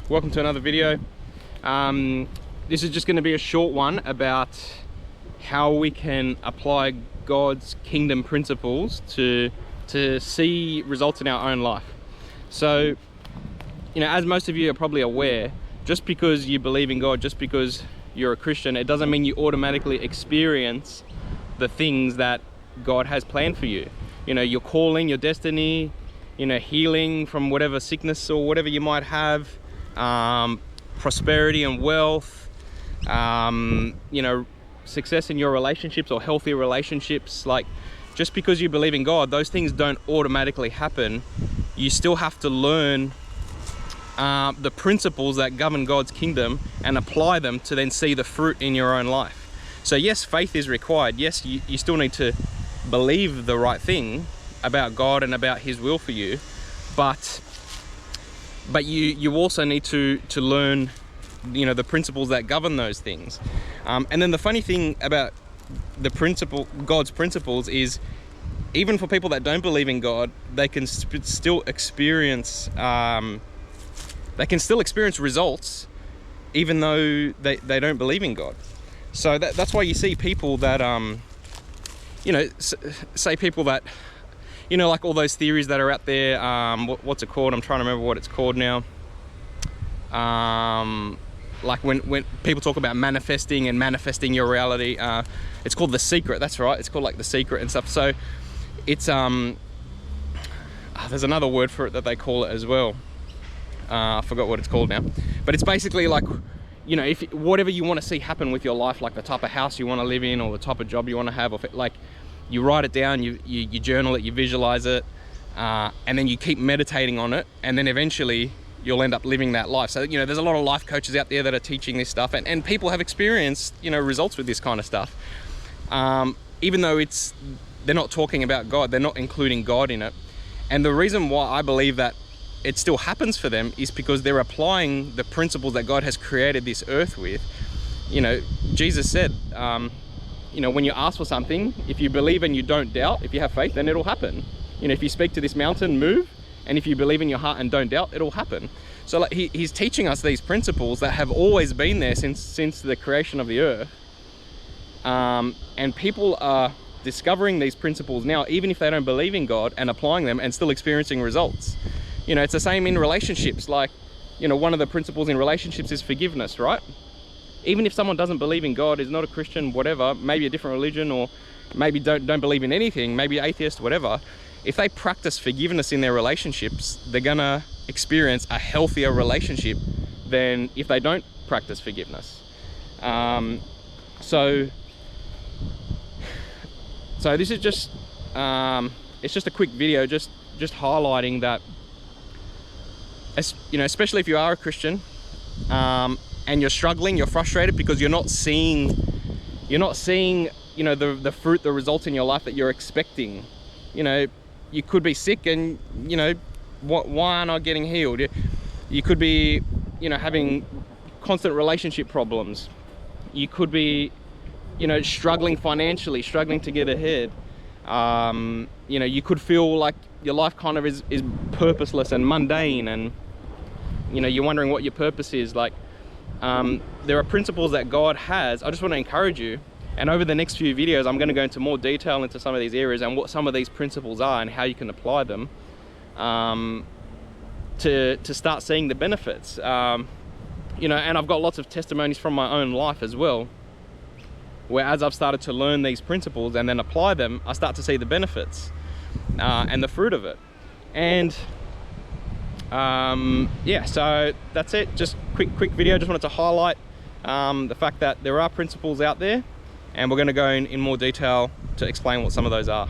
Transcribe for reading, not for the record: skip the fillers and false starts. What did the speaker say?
welcome to another video. This is just going to be a short one about how we can apply God's kingdom principles to see results in our own life. So, as most of you are probably aware, just because you believe in God, just because you're a Christian, it doesn't mean you automatically experience the things that God has planned for you. Your calling, your destiny, healing from whatever sickness or whatever you might have, prosperity and wealth, success in your relationships or healthy relationships. Like, just because you believe in God, those things don't automatically happen. You still have to learn the principles that govern God's kingdom and apply them to then see the fruit in your own life. So yes, faith is required. Yes, you still need to believe the right thing about God and about His will for you, but you also need to learn the principles that govern those things. And then the funny thing about God's principles is, even for people that don't believe in God, they can still experience results even though they don't believe in God. So that's why you see people that say people that like all those theories that are out there. What's it called? I'm trying to remember what it's called now. Like when people talk about manifesting your reality, it's called The Secret. That's right, it's called like The Secret and stuff. So it's there's another word for it that they call it as well. I forgot what it's called now, but it's basically like, if whatever you want to see happen with your life, like the type of house you want to live in or the type of job you want to have, or like you write it down, you journal it, you visualize it, and then you keep meditating on it, and then eventually you'll end up living that life. So there's a lot of life coaches out there that are teaching this stuff, and people have experienced results with this kind of stuff. Even though they're not talking about God, they're not including God in it. And the reason why I believe that it still happens for them is because they're applying the principles that God has created this earth with. Jesus said, when you ask for something, if you believe and you don't doubt, if you have faith, then it'll happen. If you speak to this mountain, move, and if you believe in your heart and don't doubt, it'll happen. So like he's teaching us these principles that have always been there since the creation of the earth. And people are discovering these principles now, even if they don't believe in God, and applying them and still experiencing results. It's the same in relationships. Like, one of the principles in relationships is forgiveness, right? Even if someone doesn't believe in God, is not a Christian, whatever, maybe a different religion, or maybe don't believe in anything, maybe atheist, whatever, if they practice forgiveness in their relationships, they're gonna experience a healthier relationship than if they don't practice forgiveness. So this is just it's just a quick video, just highlighting that, especially if you are a Christian, and you're struggling, you're frustrated because you're not seeing the fruit, the results in your life that you're expecting. You could be sick and why aren't I getting healed? You could be having constant relationship problems. You could be struggling financially, struggling to get ahead. You could feel like your life kind of is purposeless and mundane, and you're wondering what your purpose is. Like, there are principles that God has. I just want to encourage you, and over the next few videos I'm going to go into more detail into some of these areas and what some of these principles are and how you can apply them to start seeing the benefits. And I've got lots of testimonies from my own life as well, where as I've started to learn these principles and then apply them, I start to see the benefits and the fruit of it. And yeah, so that's it. Just quick video. Just wanted to highlight the fact that there are principles out there, and we're going to go in more detail to explain what some of those are.